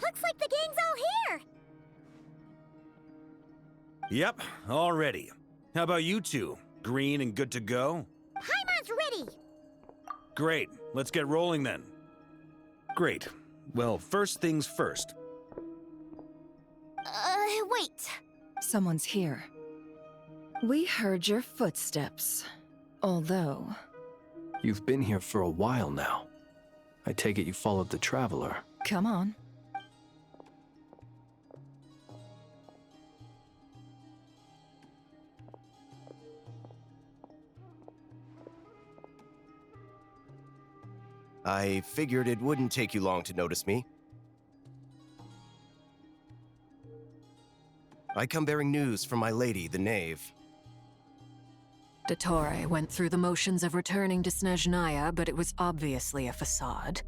Looks like the gang's all here! Yep, all ready. How about you two? Green and good to go? Paimon's ready! Great, let's get rolling then. Great. Well, first things first. Wait. Someone's here. We heard your footsteps. Although... You've been here for a while now. I take it you followed the Traveler. Come on. I figured it wouldn't take you long to notice me. I come bearing news from my lady, the Knave. Dottore went through the motions of returning to Snezhnaya, but it was obviously a facade.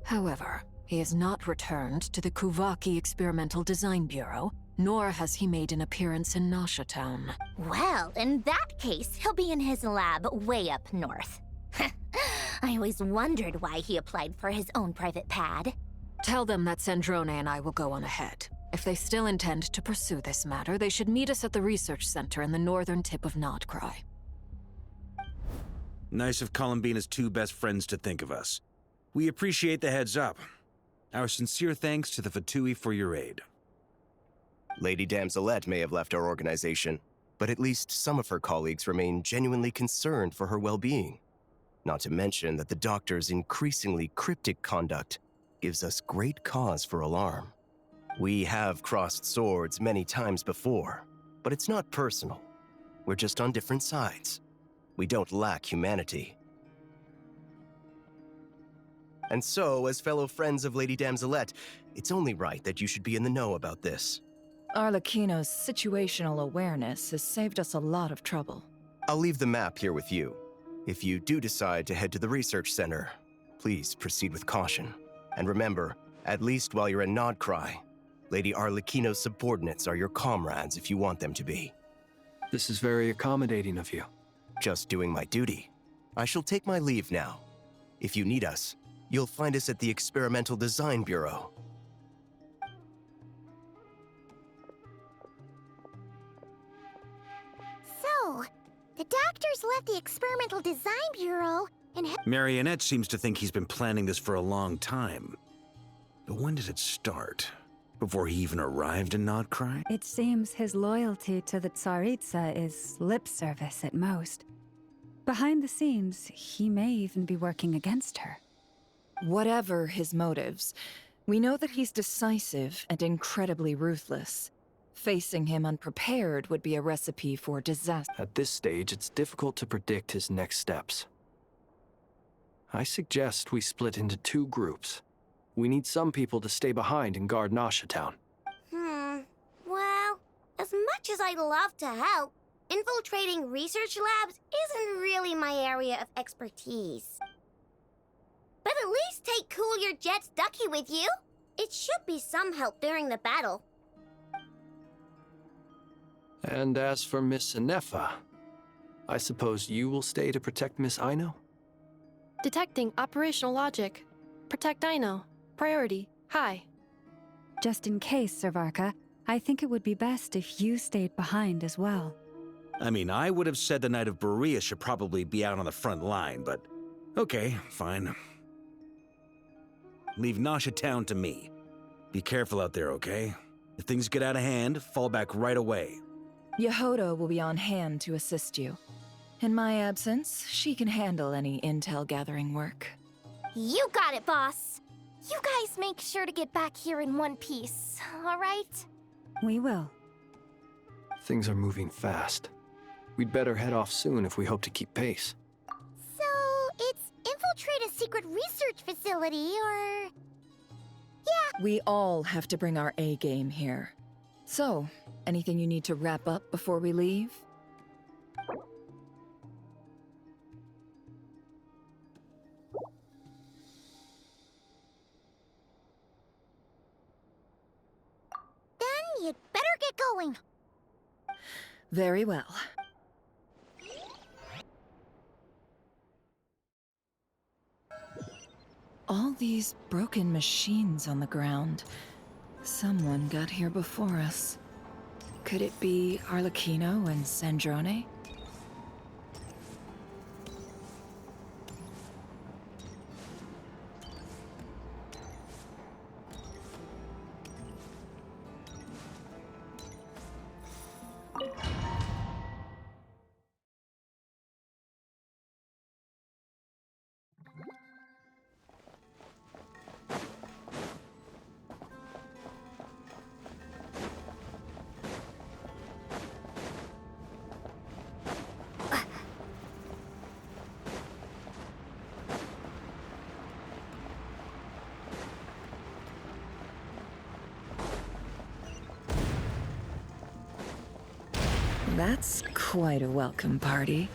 However, he has not returned to the Kuvaki Experimental Design Bureau, nor has he made an appearance in Nasha Town. Well, in that case, he'll be in his lab way up north. I always wondered why he applied for his own private pad. Tell them that Sandrone and I will go on ahead. If they still intend to pursue this matter, they should meet us at the research center in the northern tip of Nodkrai. Nice of Columbina's two best friends to think of us. We appreciate the heads up. Our sincere thanks to the Fatui for your aid. Lady Damselette may have left our organization, but at least some of her colleagues remain genuinely concerned for her well-being. Not to mention that the Doctor's increasingly cryptic conduct gives us great cause for alarm. We have crossed swords many times before, but it's not personal. We're just on different sides. We don't lack humanity. And so, as fellow friends of Lady Damselette, it's only right that you should be in the know about this. Arlecchino's situational awareness has saved us a lot of trouble. I'll leave the map here with you. If you do decide to head to the research center, please proceed with caution. And remember, at least while you're in Nodkrai, Lady Arlecchino's subordinates are your comrades if you want them to be. This is very accommodating of you. Just doing my duty. I shall take my leave now. If you need us, you'll find us at the Experimental Design Bureau. So, the Doctor's left the Experimental Design Bureau and Marionette seems to think he's been planning this for a long time. But when did it start? Before he even arrived in Nodkrai? It seems his loyalty to the Tsaritsa is lip service at most. Behind the scenes, he may even be working against her. Whatever his motives, we know that he's decisive and incredibly ruthless. Facing him unprepared would be a recipe for disaster. At this stage, it's difficult to predict his next steps. I suggest we split into two groups. We need some people to stay behind and guard Nasha Town. Well, as much as I'd love to help, infiltrating research labs isn't really my area of expertise. But at least take Cool Your Jet's Ducky with you. It should be some help during the battle. And as for Miss Inefa, I suppose you will stay to protect Miss Aino? Detecting operational logic. Protect Aino. Priority. High. Just in case, Servarka, I think it would be best if you stayed behind as well. I mean, I would have said the Knight of Berea should probably be out on the front line, but okay, fine. Leave Nasha Town to me. Be careful out there, okay? If things get out of hand, fall back right away. Yehoda will be on hand to assist you. In my absence, she can handle any intel gathering work. You got it, boss. You guys make sure to get back here in one piece, all right? We will. Things are moving fast. We'd better head off soon if we hope to keep pace. So, it's infiltrate a secret research facility, or... Yeah. We all have to bring our A-game here. So, anything you need to wrap up before we leave? Then you'd better get going. Very well. All these broken machines on the ground. Someone got here before us. Could it be Arlecchino and Sandrone? That's quite a welcome party.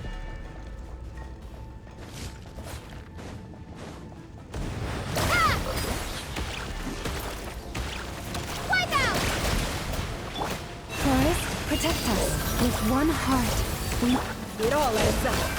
Wipe out! Forest, protect us. With one heart, It all adds up.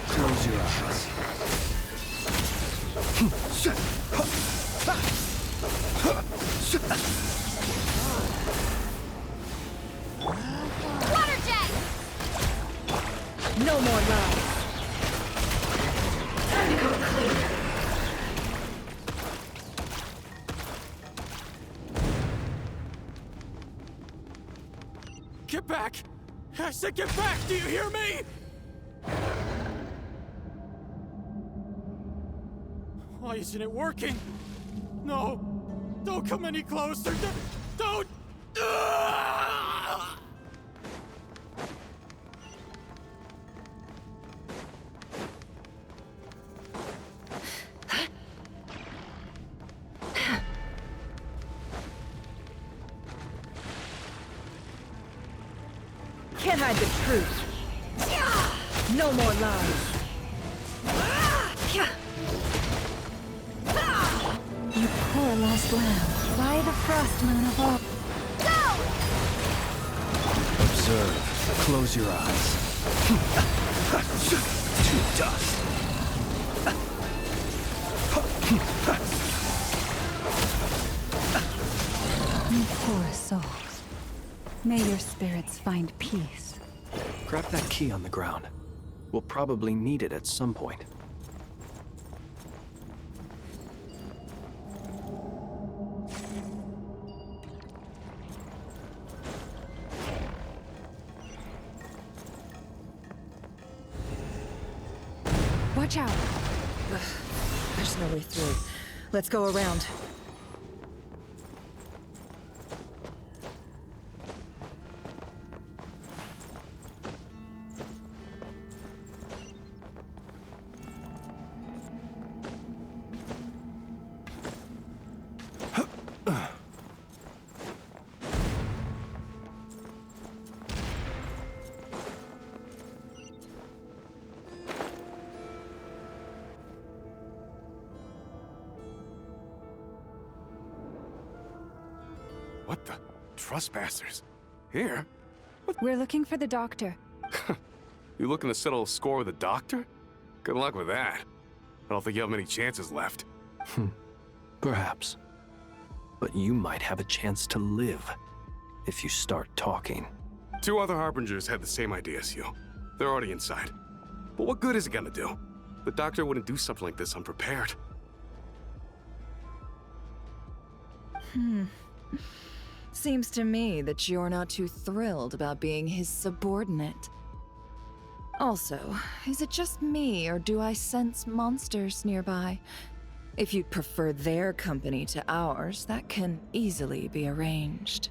Close your eyes. Water jet! No more lies. Get back! I said get back! Do you hear me? Why isn't it working? No! Don't come any closer! Don't! Ah! Can't hide the truth. No more lies. you poor lost lamb. By the frost moon of all. Observe. Close your eyes. To dust. You poor souls. May your spirits find peace. Grab that key on the ground. We'll probably need it at some point. Watch out! There's no way through. Let's go around. What the? Trespassers? Here? We're looking for the doctor. You looking to settle a score with a doctor? Good luck with that. I don't think you have many chances left. Perhaps. But you might have a chance to live if you start talking. 2 other Harbingers had the same idea as you. They're already inside. But what good is it gonna do? The doctor wouldn't do something like this unprepared. Seems to me that you're not too thrilled about being his subordinate. Also, is it just me, or do I sense monsters nearby? If you'd prefer their company to ours, that can easily be arranged.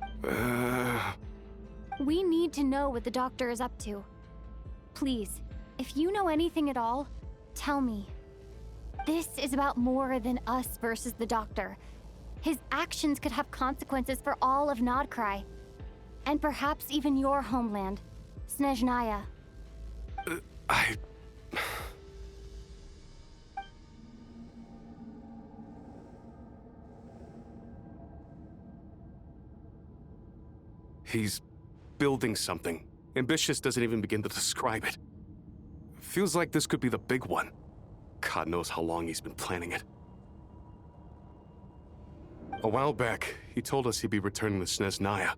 We need to know what the doctor is up to. Please, if you know anything at all, tell me. This is about more than us versus the Doctor. His actions could have consequences for all of Nodkrai. And perhaps even your homeland, Snezhnaya. He's building something. Ambitious doesn't even begin to describe it. Feels like this could be the big one. God knows how long he's been planning it. A while back, he told us he'd be returning to Snezhnaya.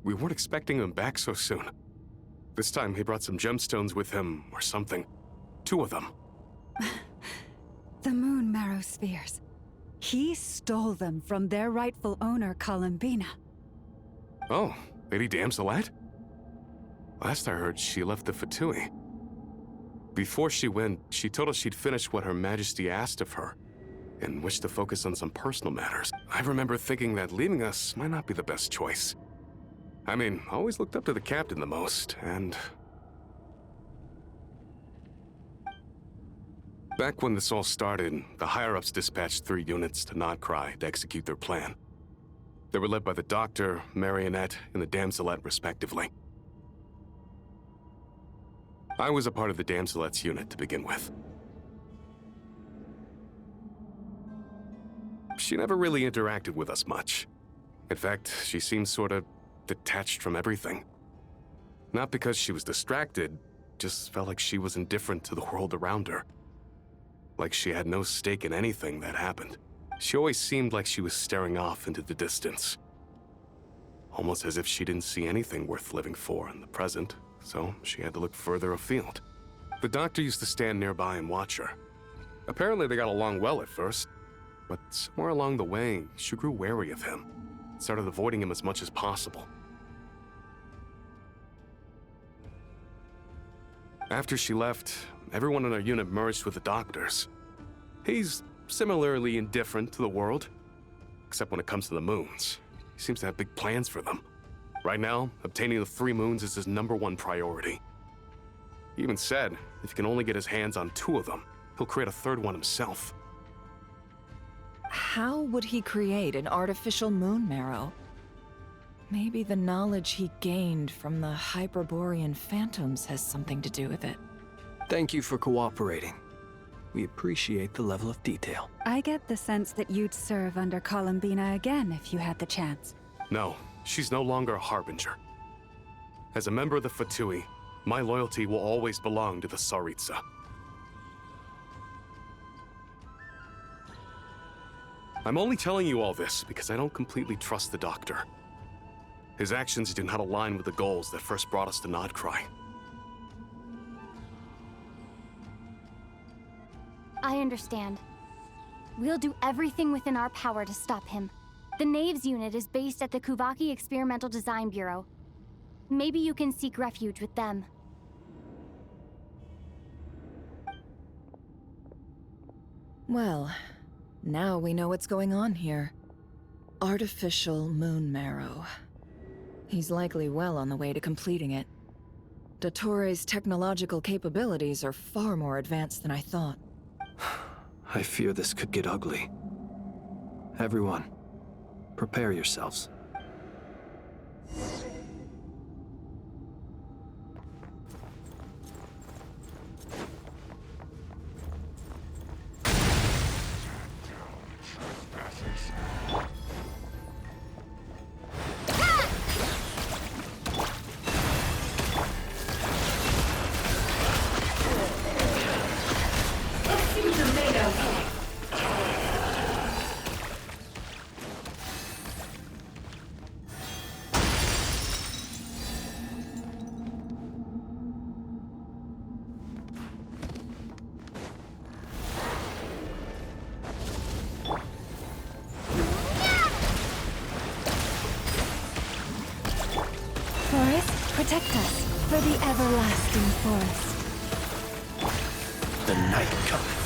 We weren't expecting him back so soon. This time he brought some gemstones with him, or something. 2 of them. The moon marrow spheres. He stole them from their rightful owner, Columbina. Oh, Lady Damselat? Last I heard, she left the Fatui. Before she went, she told us she'd finished what Her Majesty asked of her, and wished to focus on some personal matters. I remember thinking that leaving us might not be the best choice. I mean, I always looked up to the captain the most, and... Back when this all started, the higher-ups dispatched 3 units to Nodkrai to execute their plan. They were led by the Doctor, Marionette, and the Damselet, respectively. I was a part of the Damselet's unit to begin with. She never really interacted with us much. In fact, she seemed sort of detached from everything. Not because she was distracted, just felt like she was indifferent to the world around her. Like she had no stake in anything that happened. She always seemed like she was staring off into the distance. Almost as if she didn't see anything worth living for in the present, so she had to look further afield. The Doctor used to stand nearby and watch her. Apparently they got along well at first, but somewhere along the way, she grew wary of him. Started avoiding him as much as possible. After she left, everyone in our unit merged with the Doctor's. He's similarly indifferent to the world, except when it comes to the moons. He seems to have big plans for them. Right now, obtaining the 3 moons is his #1 priority. He even said, if he can only get his hands on 2 of them, he'll create a 3rd one himself. How would he create an artificial moon marrow? Maybe the knowledge he gained from the Hyperborean phantoms has something to do with it. Thank you for cooperating. We appreciate the level of detail. I get the sense that you'd serve under Columbina again if you had the chance. No, she's no longer a harbinger. As a member of the Fatui, my loyalty will always belong to the Tsaritsa. I'm only telling you all this because I don't completely trust the Doctor. His actions do not align with the goals that first brought us to Nodkrai. I understand. We'll do everything within our power to stop him. The Knaves unit is based at the Kuvaki Experimental Design Bureau. Maybe you can seek refuge with them. Well, now we know what's going on here. Artificial moon marrow. He's likely well on the way to completing it. Dottore's technological capabilities are far more advanced than I thought. I fear this could get ugly. Everyone, prepare yourselves. Protect us for the everlasting forest. The night cometh.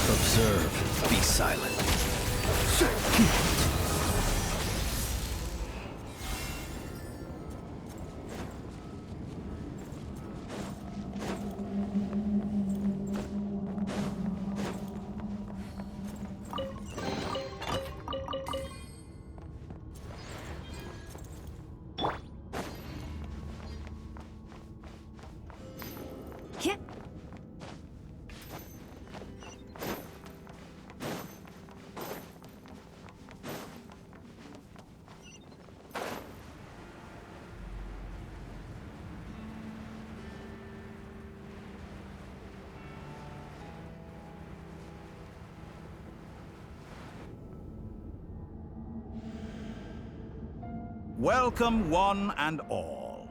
Observe, be silent. Welcome, one and all.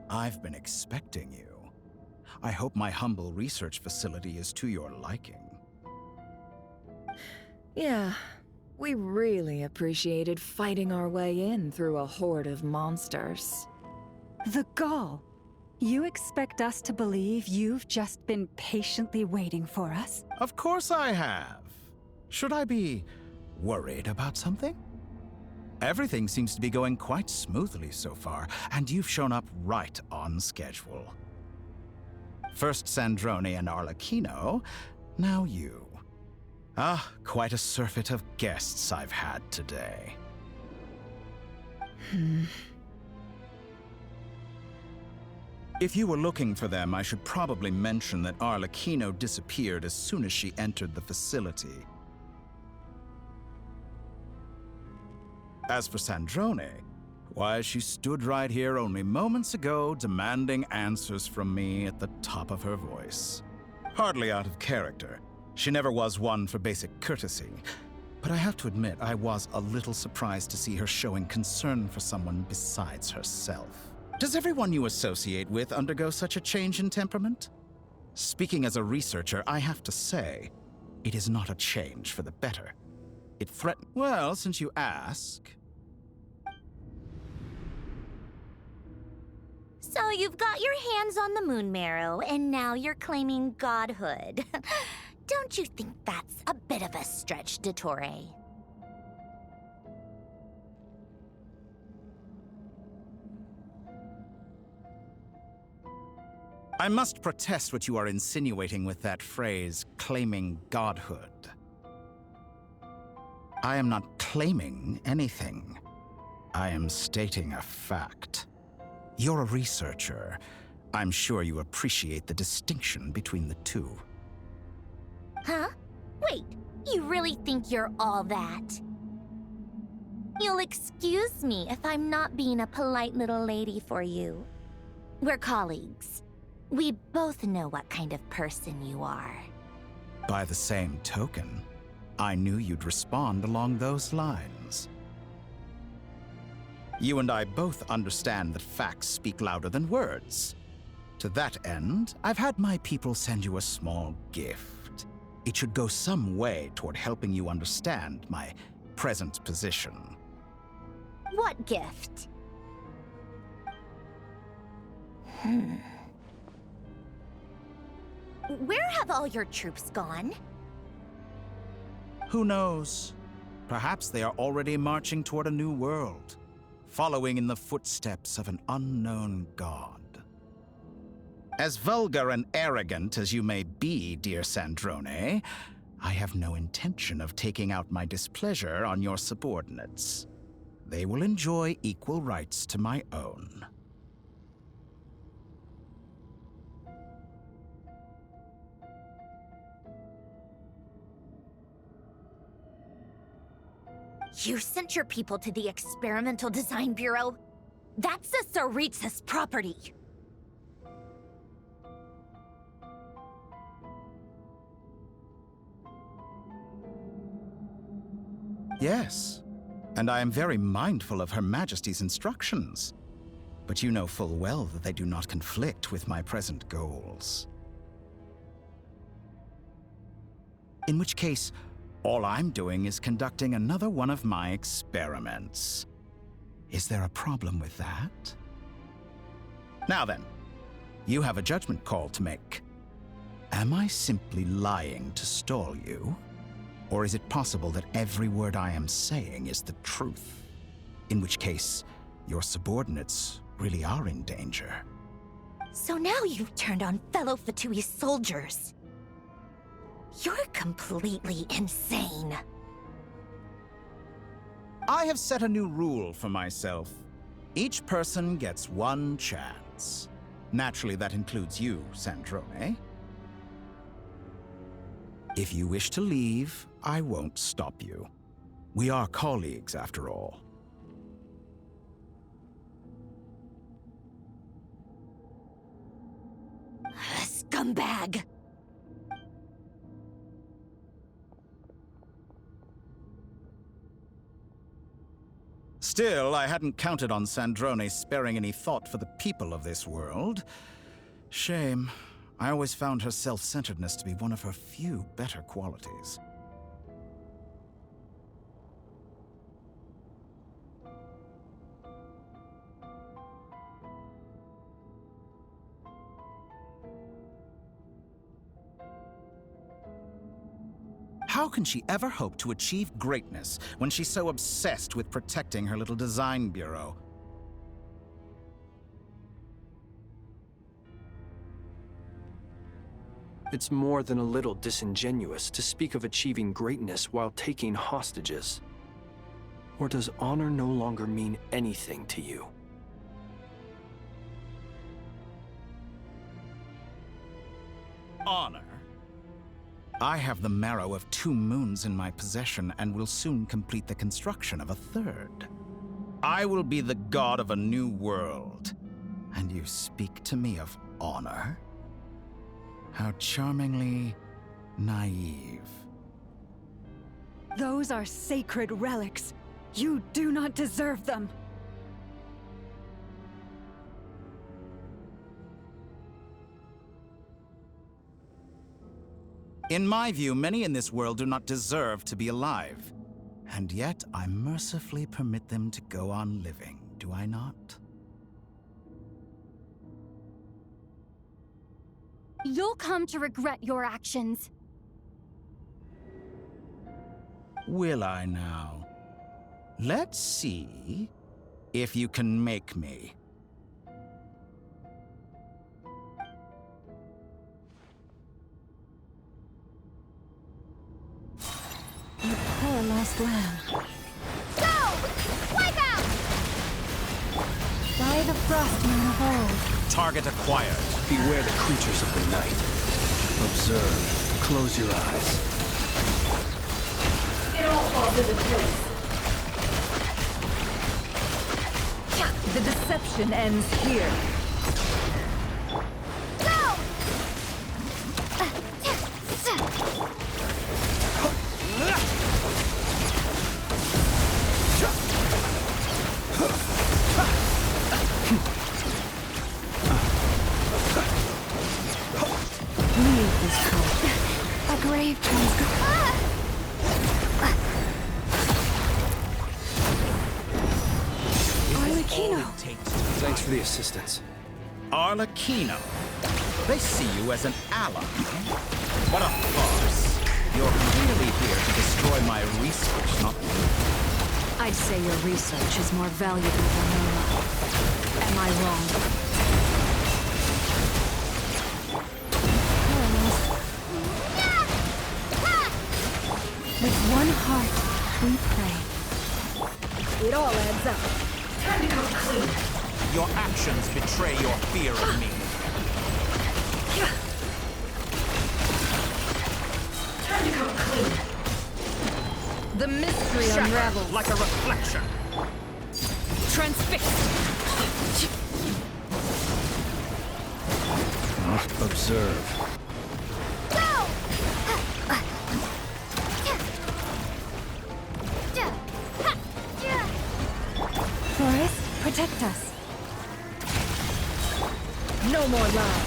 I've been expecting you. I hope my humble research facility is to your liking. Yeah, we really appreciated fighting our way in through a horde of monsters. The gall. You expect us to believe you've just been patiently waiting for us? Of course I have. Should I be worried about something? Everything seems to be going quite smoothly so far, and you've shown up right on schedule. First Sandrone and Arlecchino, now you. Ah, quite a surfeit of guests I've had today. If you were looking for them, I should probably mention that Arlecchino disappeared as soon as she entered the facility. As for Sandrone, why, she stood right here only moments ago demanding answers from me at the top of her voice. Hardly out of character. She never was one for basic courtesy. But I have to admit, I was a little surprised to see her showing concern for someone besides herself. Does everyone you associate with undergo such a change in temperament? Speaking as a researcher, I have to say, it is not a change for the better. It threatens... Well, since you ask... So you've got your hands on the moon marrow, and now you're claiming godhood. Don't you think that's a bit of a stretch, Dottore? I must protest what you are insinuating with that phrase, claiming godhood. I am not claiming anything. I am stating a fact. You're a researcher. I'm sure you appreciate the distinction between the two. Huh? Wait, you really think you're all that? You'll excuse me if I'm not being a polite little lady for you. We're colleagues. We both know what kind of person you are. By the same token, I knew you'd respond along those lines. You and I both understand that facts speak louder than words. To that end, I've had my people send you a small gift. It should go some way toward helping you understand my present position. What gift? Where have all your troops gone? Who knows? Perhaps they are already marching toward a new world, following in the footsteps of an unknown god. As vulgar and arrogant as you may be, dear Sandrone, I have no intention of taking out my displeasure on your subordinates. They will enjoy equal rights to my own. You sent your people to the Experimental Design Bureau? That's the Tsaritsa's property. Yes, and I am very mindful of Her Majesty's instructions. But you know full well that they do not conflict with my present goals. In which case, all I'm doing is conducting another one of my experiments. Is there a problem with that? Now then, you have a judgment call to make. Am I simply lying to stall you? Or is it possible that every word I am saying is the truth? In which case, your subordinates really are in danger. So now you've turned on fellow Fatui soldiers. You're completely insane. I have set a new rule for myself. Each person gets one chance. Naturally, that includes you, Sandrone. If you wish to leave, I won't stop you. We are colleagues, after all. Scumbag! Still, I hadn't counted on Sandrone sparing any thought for the people of this world. Shame. I always found her self-centeredness to be one of her few better qualities. How can she ever hope to achieve greatness when she's so obsessed with protecting her little design bureau? It's more than a little disingenuous to speak of achieving greatness while taking hostages. Or does honor no longer mean anything to you? Honor? I have the marrow of 2 moons in my possession and will soon complete the construction of a 3rd. I will be the god of a new world. And you speak to me of honor? How charmingly naive. Those are sacred relics. You do not deserve them. In my view, many in this world do not deserve to be alive. And yet, I mercifully permit them to go on living, do I not? You'll come to regret your actions. Will I now? Let's see if you can make me. You poor lost lamb. Go! Wipe out! By the frost moon of old. Target acquired. Beware the creatures of the night. Observe. Close your eyes. It all falls into place. The deception ends here. Leave this place. A grave transgression. Arlecchino. Thanks for the assistance. Arlecchino. They see you as an ally. What a farce. You're clearly here to destroy my research, not me. I'd say your research is more valuable than your life. Am I wrong? With one heart, we pray. It all adds up. Time to come clean. Your actions betray your fear of me. Time to come clean. The mystery Shatter unravels. like a reflection. Transfixed. Observe. Forest, protect us. No more lies.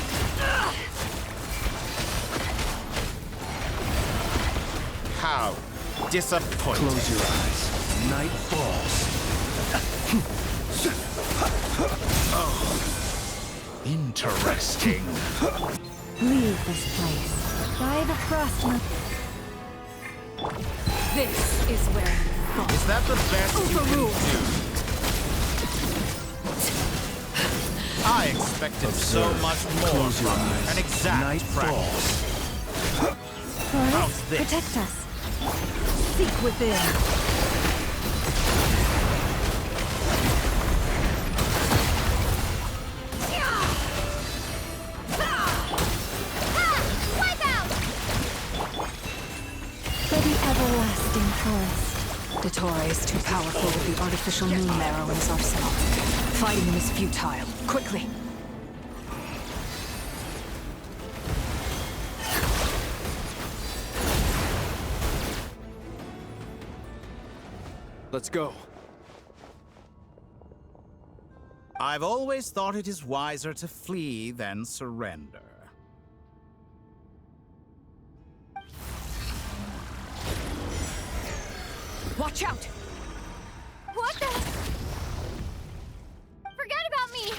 How disappointing. Close your eyes. Night falls. Interesting. Leave this place. By the frost moon. This is where you fall. Is that the best you can do? I expected so much more Close your from you. eyes. An exact Night practice. How's Forest, this? protect us. Seek within. For the everlasting forest. Dottore is too powerful with the artificial moon marrow in his arsenal. Fighting him is futile. Quickly! Let's go. I've always thought it is wiser to flee than surrender. Watch out! What the? Forget about me!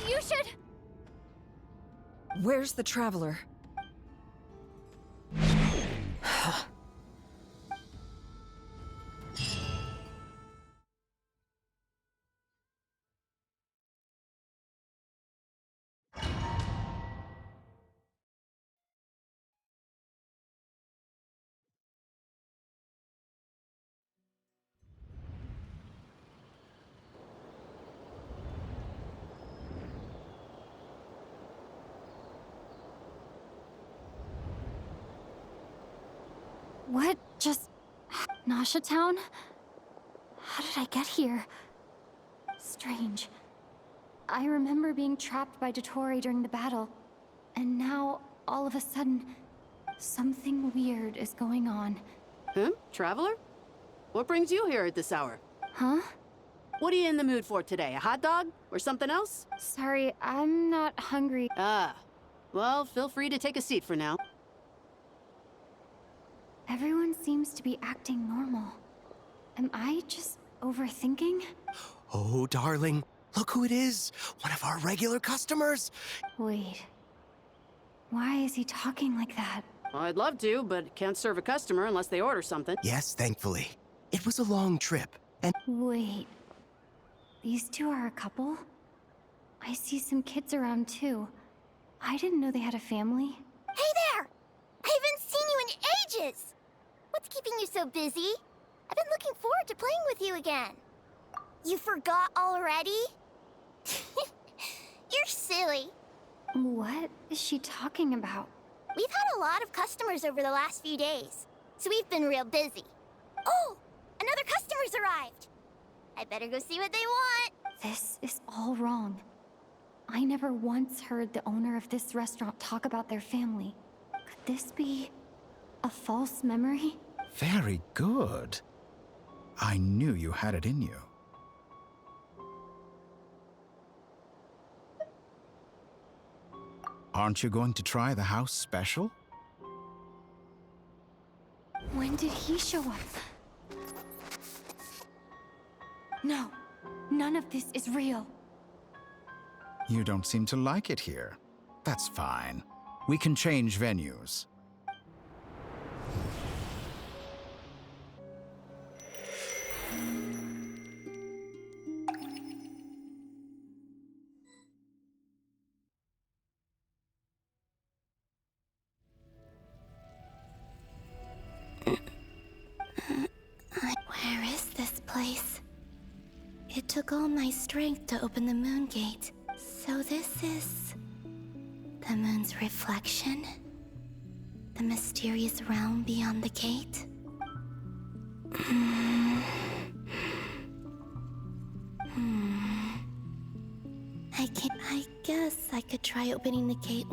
You should... Where's the Traveler? What just... Nasha Town? How did I get here? Strange. I remember being trapped by Dotori during the battle. And now, all of a sudden, something weird is going on. Huh? Traveler? What brings you here at this hour? Huh? What are you in the mood for today? A hot dog? Or something else? Sorry, I'm not hungry. Ah. Well, feel free to take a seat for now. Everyone seems to be acting normal. Am I just overthinking? Oh, darling, look who it is. One of our regular customers. Wait. Why is he talking like that? Well, I'd love to, but can't serve a customer unless they order something. Yes, thankfully. It was a long trip, and Wait. These two are a couple? I see some kids around too. I didn't know they had a family. Hey there! I haven't seen you in ages! What's keeping you so busy? I've been looking forward to playing with you again. You forgot already? You're silly. What is she talking about? We've had a lot of customers over the last few days, so we've been real busy. Oh! Another customer's arrived! I better go see what they want. This is all wrong. I never once heard the owner of this restaurant talk about their family. Could this be a false memory? Very good. I knew you had it in you. Aren't you going to try the house special? When did he show up? No, none of this is real. You don't seem to like it here. That's fine. We can change venues. Where is this place? It took all my strength to open the moon gate. So this is... the moon's reflection? The mysterious realm beyond the gate? I guess I could try opening the gate.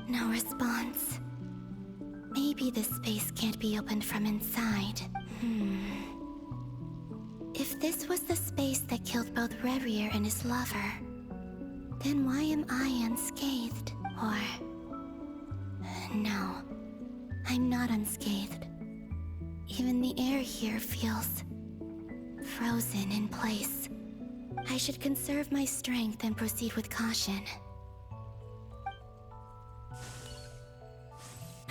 No response. Maybe this space can't be opened from inside. If this was the space that killed both Revier and his lover, then why am I unscathed? Or... no, I'm not unscathed. Even the air here feels... frozen in place. I should conserve my strength and proceed with caution.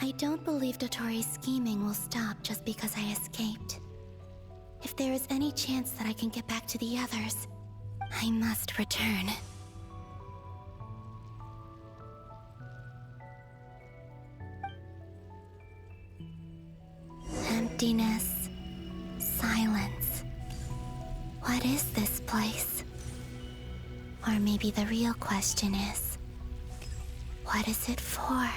I don't believe Dotori's scheming will stop just because I escaped. If there is any chance that I can get back to the others, I must return. Emptiness. Silence. What is this place? Or maybe the real question is, what is it for?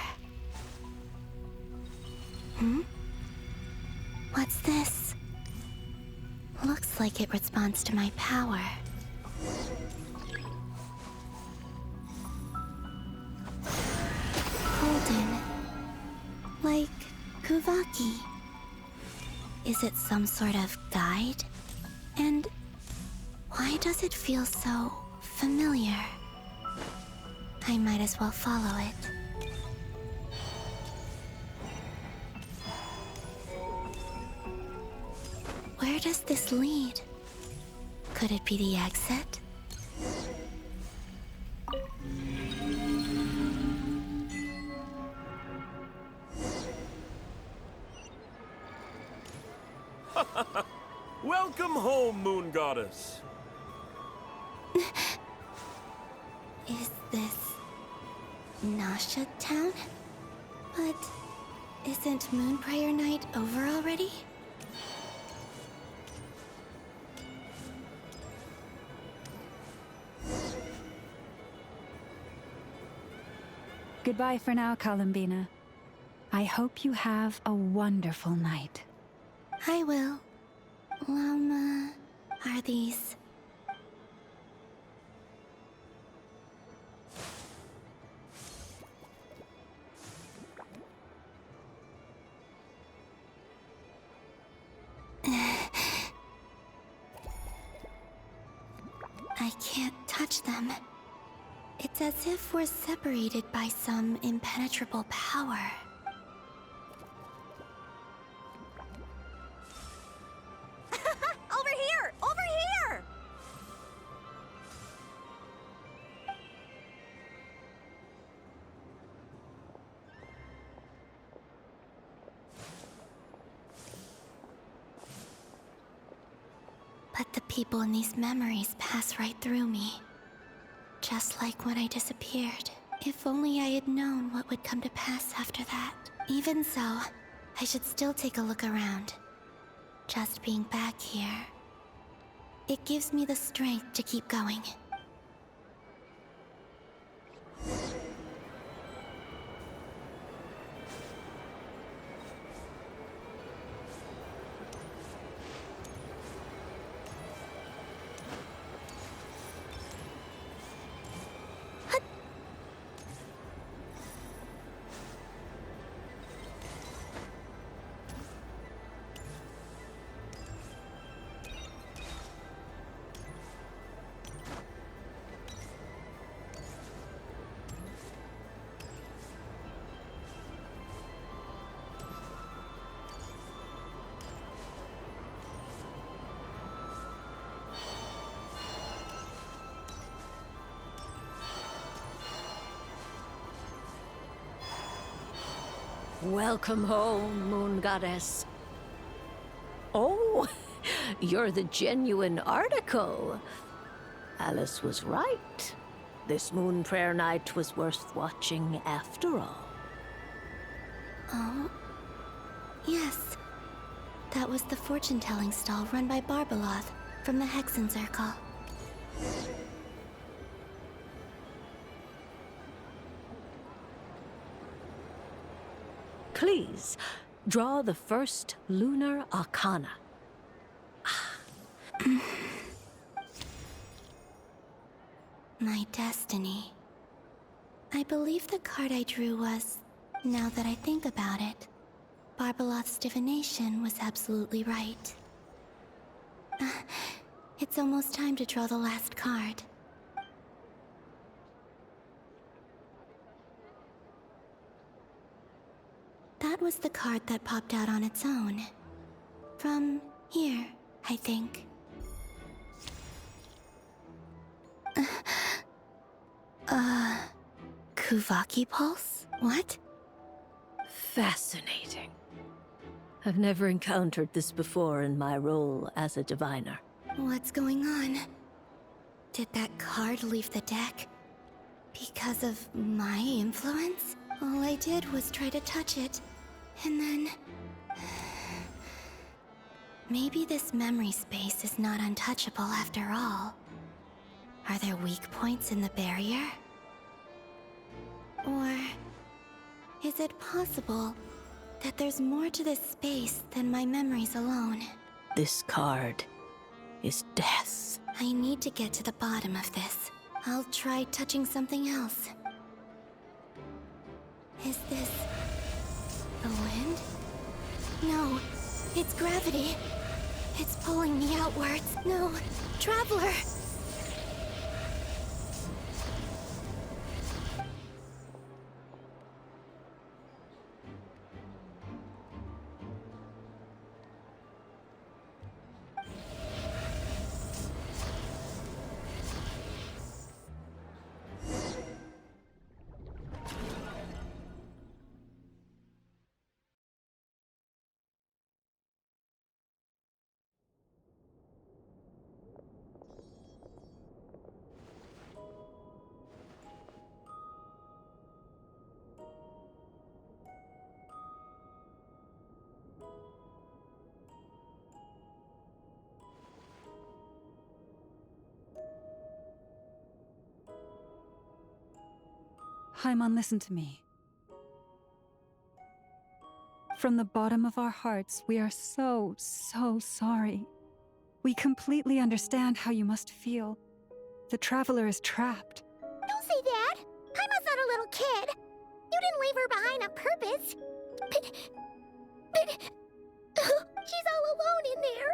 What's this? Looks like it responds to my power. Golden. Like Kuvaki. Is it some sort of guide? And Why does it feel so familiar? I might as well follow it. Where does this lead? Could it be the exit? Welcome home, Moon Goddess. Is this Nasha Town? But isn't Moon Prayer Night over already? Goodbye for now, Columbina. I hope you have a wonderful night. I will. Are these... I can't touch them. It's as if we're separated by some impenetrable power. Over here! Over here! But the people in these memories pass right through me. Just like when I disappeared. If only I had known what would come to pass after that. Even so, I should still take a look around. Just being back here, it gives me the strength to keep going. Welcome home, Moon Goddess. Oh, you're the genuine article. Alice was right. This Moon Prayer Night was worth watching after all. Oh, yes. That was the fortune-telling stall run by Barbeloth from the Hexen Circle. Please, draw the first lunar arcana. My destiny. I believe the card I drew was, now that I think about it, Barbeloth's divination was absolutely right. It's almost time to draw the last card. That was the card that popped out on its own. From here, I think. Kuvaki Pulse? What? Fascinating. I've never encountered this before in my role as a diviner. What's going on? Did that card leave the deck? Because of my influence? All I did was try to touch it, and then... Maybe this memory space is not untouchable after all. Are there weak points in the barrier? Or... is it possible that there's more to this space than my memories alone? This card is death. I need to get to the bottom of this. I'll try touching something else. Is this... the wind? No, it's gravity. It's pulling me outwards. No, Traveler! Paimon, listen to me. From the bottom of our hearts, we are so sorry. We completely understand how you must feel. The Traveler is trapped. Don't say that! Paimon's not a little kid! You didn't leave her behind on purpose! But... she's all alone in there!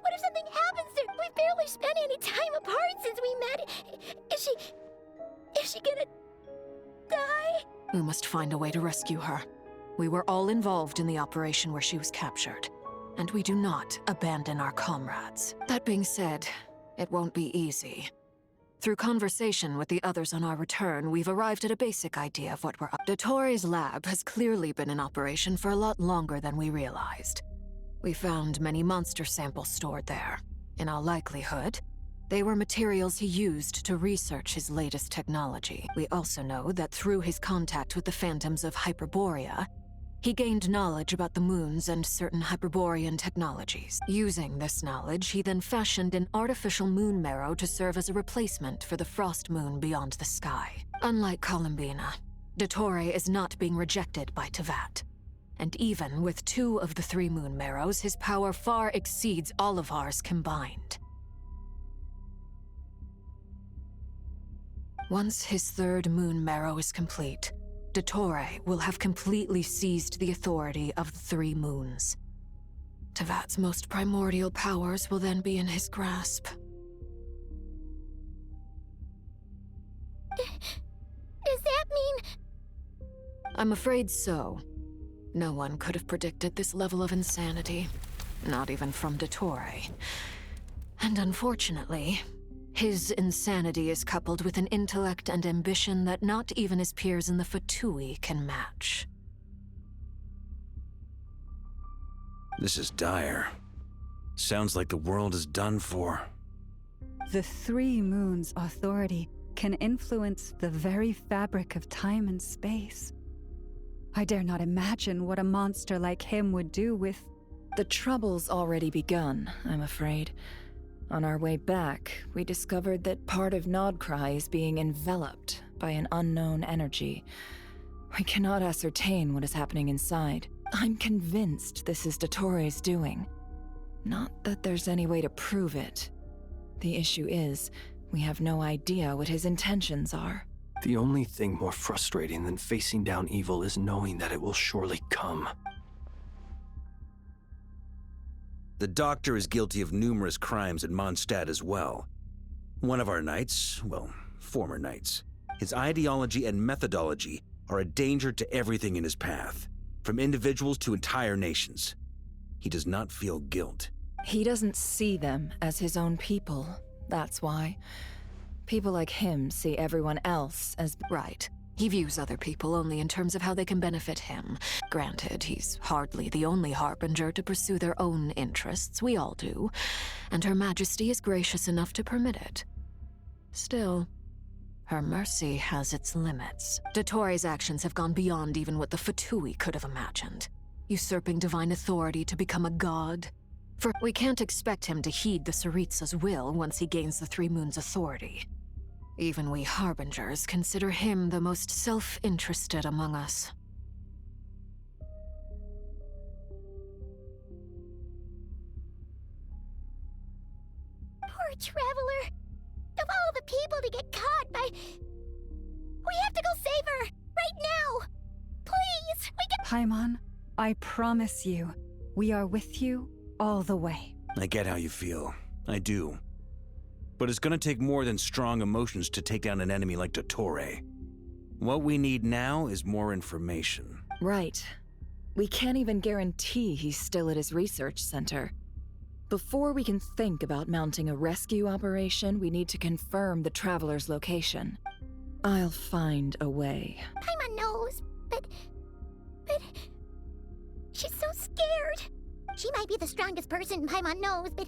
What if something happens to her? We've barely spent any time apart since we met! Is she gonna... die? We must find a way to rescue her. We were all involved in the operation where she was captured, and we do not abandon our comrades. That being said, it won't be easy. Through conversation with the others on our return, we've arrived at a basic idea of what we're up to. Dottore's lab has clearly been in operation for a lot longer than we realized. We found many monster samples stored there. In all likelihood, they were materials he used to research his latest technology. We also know that through his contact with the phantoms of Hyperborea, he gained knowledge about the moons and certain Hyperborean technologies. Using this knowledge, he then fashioned an artificial moon marrow to serve as a replacement for the frost moon beyond the sky. Unlike Columbina, Dottore is not being rejected by Teyvat. And even with 2 of the 3 moon marrows, his power far exceeds all of ours combined. Once his 3rd moon marrow is complete, Dottore will have completely seized the authority of the 3 moons. Teyvat's most primordial powers will then be in his grasp. Does that mean... I'm afraid so. No one could have predicted this level of insanity. Not even from Dottore. And unfortunately, his insanity is coupled with an intellect and ambition that not even his peers in the Fatui can match. This is dire. Sounds like the world is done for. The 3 moons' authority can influence the very fabric of time and space. I dare not imagine what a monster like him would do with... The trouble's already begun, I'm afraid. On our way back, we discovered that part of Nodkrai is being enveloped by an unknown energy. We cannot ascertain what is happening inside. I'm convinced this is Dottore's doing. Not that there's any way to prove it. The issue is, we have no idea what his intentions are. The only thing more frustrating than facing down evil is knowing that it will surely come. The Doctor is guilty of numerous crimes at Mondstadt as well. One of our knights, well, former knights, his ideology and methodology are a danger to everything in his path, from individuals to entire nations. He does not feel guilt. He doesn't see them as his own people, that's why. People like him see everyone else as... Right. He views other people only in terms of how they can benefit him. Granted, he's hardly the only harbinger to pursue their own interests. We all do. And Her Majesty is gracious enough to permit it. Still, her mercy has its limits. Dottore's actions have gone beyond even what the Fatui could have imagined. Usurping divine authority to become a god. For we can't expect him to heed the Tsaritsa's will once he gains the 3 moons' authority. Even we harbingers consider him the most self-interested among us. Poor Traveler! Of all the people to get caught by... We have to go save her! Right now! Please! We can... Paimon, I promise you, we are with you all the way. I get how you feel. I do. But it's gonna take more than strong emotions to take down an enemy like Dottore. What we need now is more information. Right. We can't even guarantee he's still at his research center. Before we can think about mounting a rescue operation, we need to confirm the Traveler's location. I'll find a way. Paimon knows, but... She's so scared. She might be the strongest person Paimon knows, but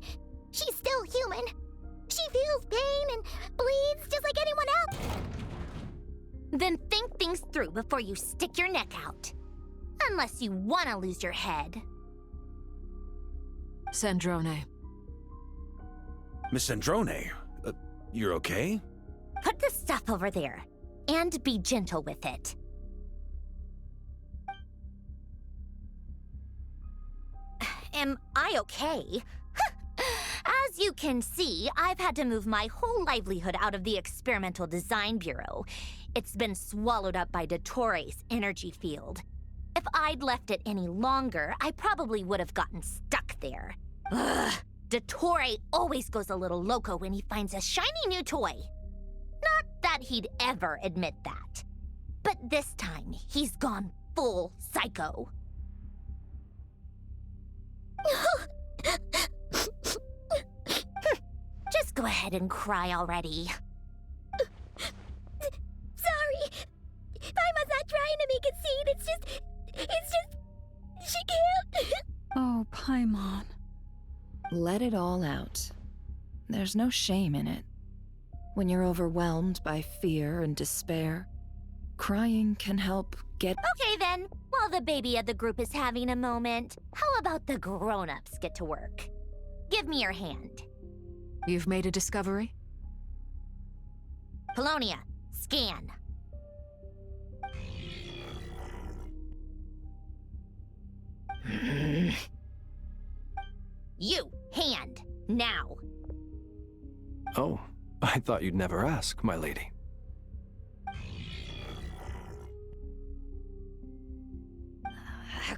she's still human. She feels pain and bleeds just like anyone else. Then think things through before you stick your neck out. Unless you want to lose your head. Sandrone. Miss Sandrone, you're okay? Put the stuff over there. and be gentle with it. Am I okay? As you can see, I've had to move my whole livelihood out of the Experimental Design Bureau. It's been swallowed up by Dottoro's energy field. If I'd left it any longer, I probably would have gotten stuck there. Ugh, Dottore always goes a little loco when he finds a shiny new toy. Not that he'd ever admit that. But this time, he's gone full psycho. Just go ahead and cry already. Sorry. Paimon's not trying to make a scene. It's just, she can't. Oh, Paimon. Let it all out. There's no shame in it. When you're overwhelmed by fear and despair, crying can help get... Okay then, while the baby of the group is having a moment, how about the grown-ups get to work? Give me your hand. You've made a discovery? Polonia, scan. You, hand, now. Oh, I thought you'd never ask, my lady.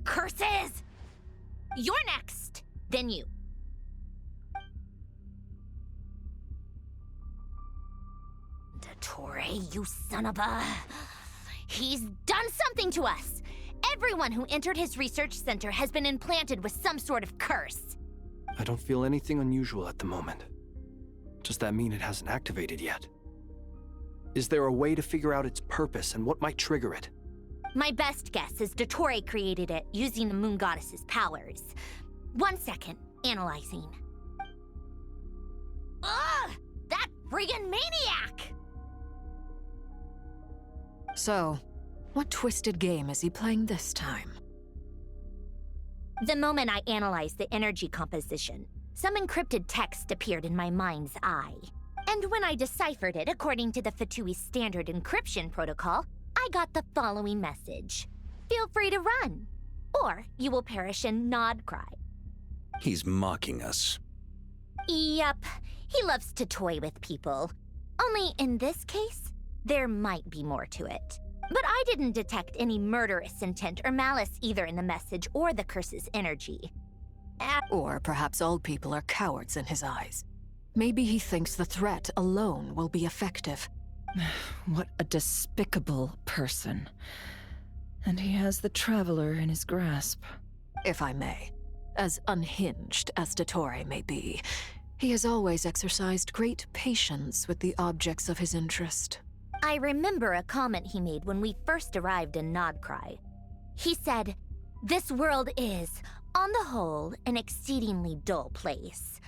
Curses! You're next, then you. Dottore, you son of a... He's done something to us! Everyone who entered his research center has been implanted with some sort of curse. I don't feel anything unusual at the moment. Does that mean it hasn't activated yet? Is there a way to figure out its purpose and what might trigger it? My best guess is Dottore created it using the Moon Goddess's powers. 1 second, analyzing. Ugh! That friggin' maniac! So, what twisted game is he playing this time? The moment I analyzed the energy composition, some encrypted text appeared in my mind's eye. And when I deciphered it according to the Fatui's standard encryption protocol, I got the following message. Feel free to run, or you will perish in Nodkrai. He's mocking us. Yup, he loves to toy with people. Only in this case, there might be more to it. But I didn't detect any murderous intent or malice either in the message or the curse's energy. Or perhaps all people are cowards in his eyes. Maybe he thinks the threat alone will be effective. What a despicable person. And he has the Traveler in his grasp. If I may, as unhinged as Dottore may be, he has always exercised great patience with the objects of his interest. I remember a comment he made when we first arrived in Nodkrai. He said, "This world is, on the whole, an exceedingly dull place.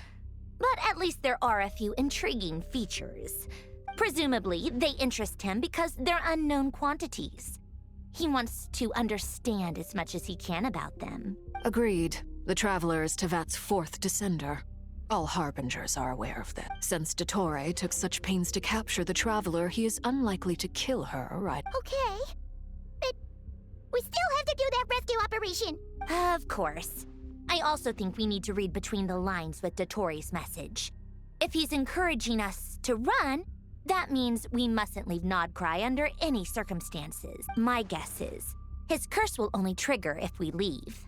But at least there are a few intriguing features. Presumably, they interest him because they're unknown quantities. He wants to understand as much as he can about them." Agreed. The Traveler is Tevat's fourth descender. All Harbingers are aware of this. Since Dottore took such pains to capture the Traveler, he is unlikely to kill her, right? Okay. But we still have to do that rescue operation. Of course. I also think we need to read between the lines with Dottore's message. If he's encouraging us to run, that means we mustn't leave Nodkrai under any circumstances. My guess is, his curse will only trigger if we leave.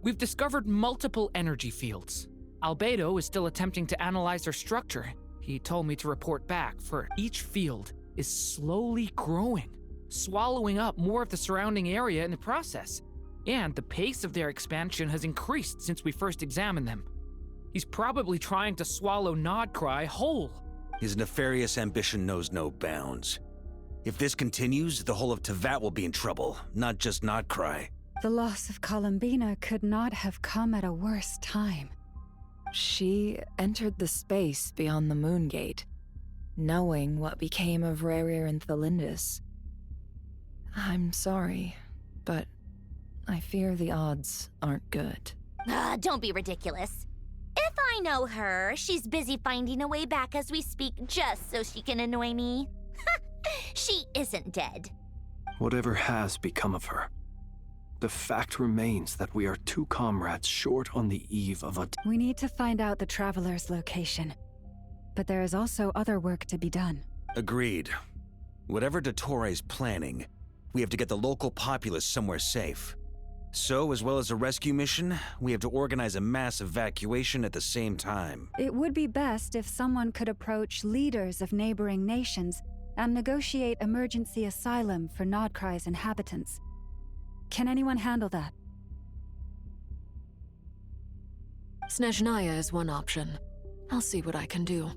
We've discovered multiple energy fields. Albedo is still attempting to analyze their structure. He told me to report back, for each field is slowly growing, swallowing up more of the surrounding area in the process. And the pace of their expansion has increased since we first examined them. He's probably trying to swallow Nodkrai whole. His nefarious ambition knows no bounds. If this continues, the whole of Tevat will be in trouble, not just Nodkrai. The loss of Columbina could not have come at a worse time. She entered the space beyond the Moon Gate, knowing what became of Rerir and Thelindis. I'm sorry, but I fear the odds aren't good. Don't be ridiculous. If I know her. She's busy finding a way back as we speak just so she can annoy me. She isn't dead. Whatever has become of her, the fact remains that we are two comrades short on the eve of a... We need to find out the Traveler's location. But there is also other work to be done. Agreed. Whatever Dottore planning, we have to get the local populace somewhere safe. So, as well as a rescue mission, we have to organize a mass evacuation at the same time. It would be best if someone could approach leaders of neighboring nations and negotiate emergency asylum for Nodkrai's inhabitants. Can anyone handle that? Snezhnaya is one option. I'll see what I can do.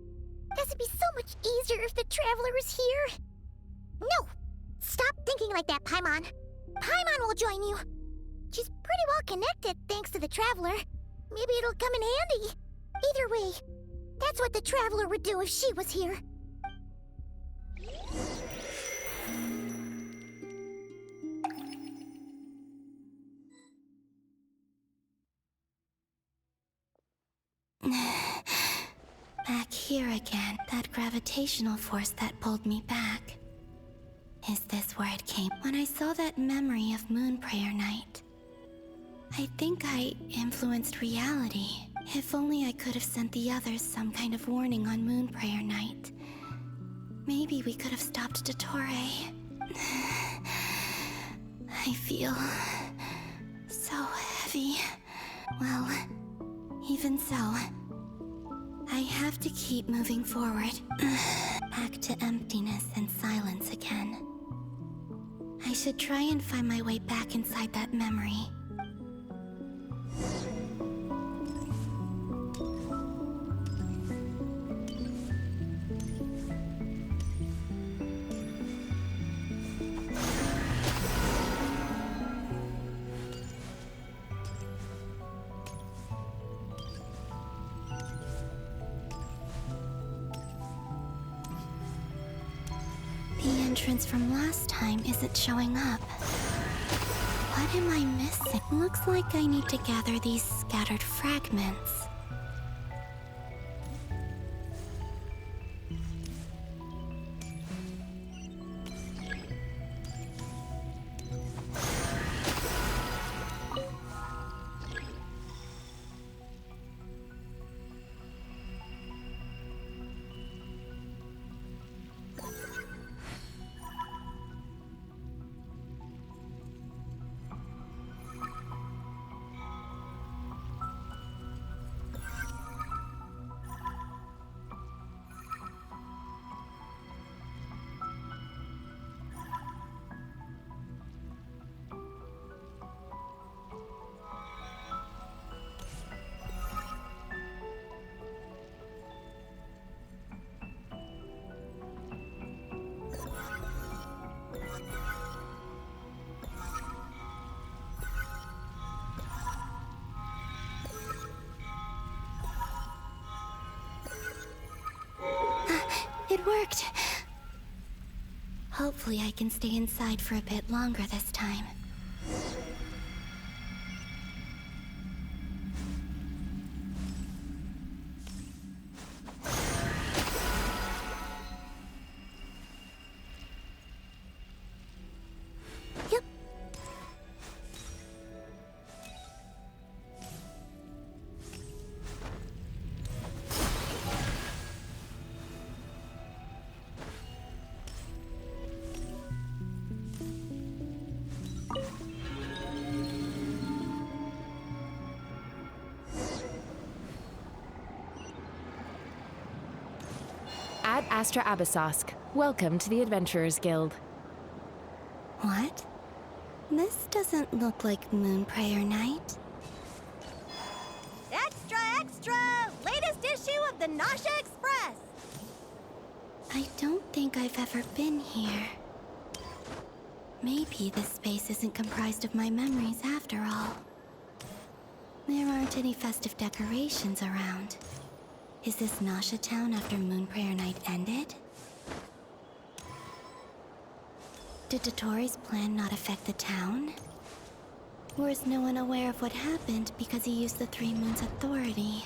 This would be so much easier if the Traveler was here. No! Stop thinking like that, Paimon. Paimon will join you. She's pretty well connected thanks to the Traveler. Maybe it'll come in handy. Either way, that's what the Traveler would do if she was here. Back here again. That gravitational force that pulled me back. Is this where it came? When I saw that memory of Moon Prayer Night, I think I influenced reality. If only I could have sent the others some kind of warning on Moon Prayer Night. Maybe we could have stopped Dottore. I feel so heavy. Well, even so, I have to keep moving forward. Back to emptiness and silence again. I should try and find my way back inside that memory. The entrance from last time isn't showing up. What am I missing? Looks like I need to gather these scattered fragments. It worked. Hopefully I can stay inside for a bit longer this time. Yep. Ad Astra Abyssosque. Welcome to the Adventurers Guild. What? This doesn't look like Moon Prayer Night. Extra, extra! Latest issue of the Nasha Express! I don't think I've ever been here. Maybe this space isn't comprised of my memories after all. There aren't any festive decorations around. Is this Nasha Town after Moon Prayer Night ended? Did Dottore's plan not affect the town? Or is no one aware of what happened because he used the Three Moons' authority?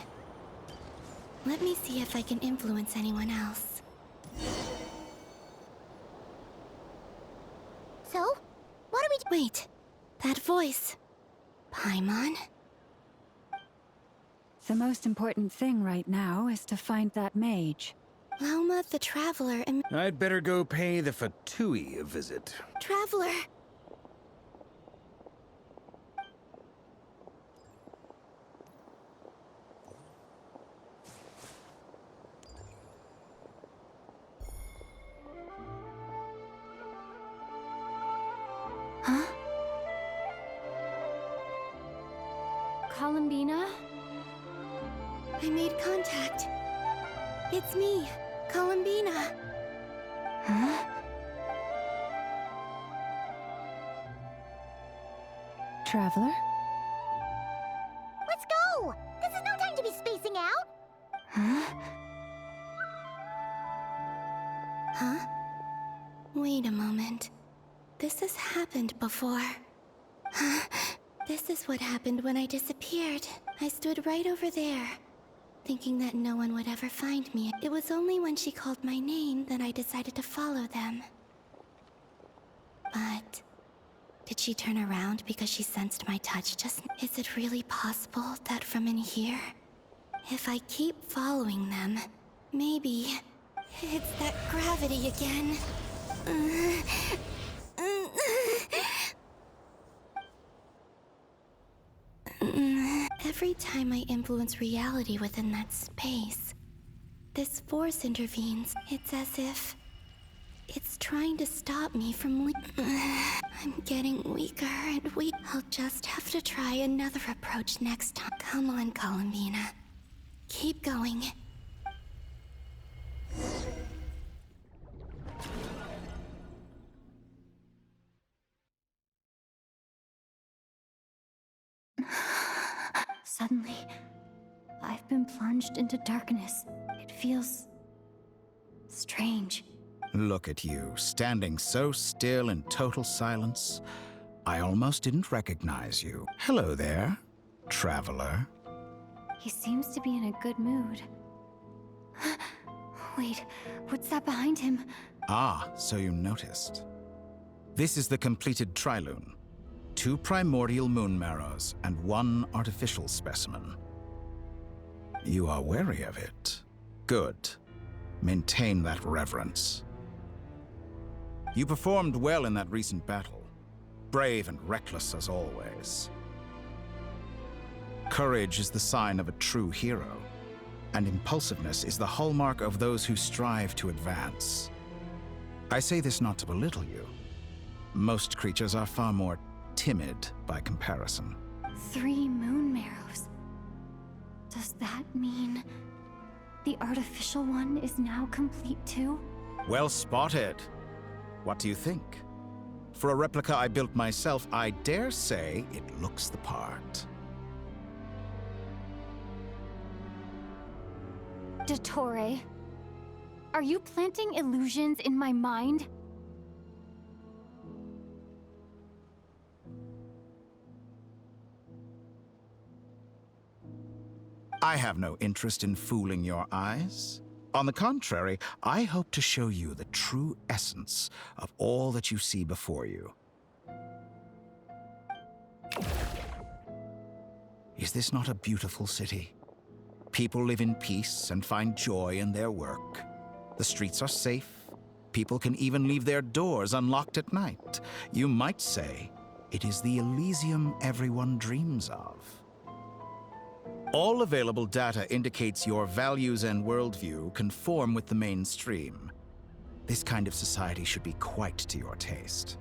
Let me see if I can influence anyone else. So? What do we do? Wait, that voice. Paimon? The most important thing right now is to find that mage. Lauma the Traveler and... I'd better go pay the Fatui a visit. Traveler! Huh? Columbina? I made contact. It's me, Columbina. Huh? Traveler? Let's go! This is no time to be spacing out! Huh? Huh? Wait a moment. This has happened before. This is what happened when I disappeared. I stood right over there, thinking that no one would ever find me. It was only when she called my name that I decided to follow them. But... did she turn around because she sensed my touch just... Is it really possible that from in here, if I keep following them, maybe... it's that gravity again. Every time I influence reality within that space, this force intervenes. It's as if it's trying to stop me from I'm getting weaker and weak. I'll just have to try another approach next time. Come on, Columbina. Keep going. Suddenly, I've been plunged into darkness. It feels... strange. Look at you, standing so still in total silence. I almost didn't recognize you. Hello there, traveler. He seems to be in a good mood. Wait, what's that behind him? Ah, so you noticed. This is the completed Trilune. 2 primordial moon marrows and 1 artificial specimen. You are wary of it. Good. Maintain that reverence. You performed well in that recent battle. Brave and reckless as always. Courage is the sign of a true hero, and impulsiveness is the hallmark of those who strive to advance. I say this not to belittle you. Most creatures are far more timid by comparison. 3 moon marrows. Does that mean the artificial one is now complete too? Well spotted. What do you think? For a replica I built myself, I dare say it looks the part. Dottore, are you planting illusions in my mind? I have no interest in fooling your eyes. On the contrary, I hope to show you the true essence of all that you see before you. Is this not a beautiful city? People live in peace and find joy in their work. The streets are safe. People can even leave their doors unlocked at night. You might say it is the Elysium everyone dreams of. All available data indicates your values and worldview conform with the mainstream. This kind of society should be quite to your taste.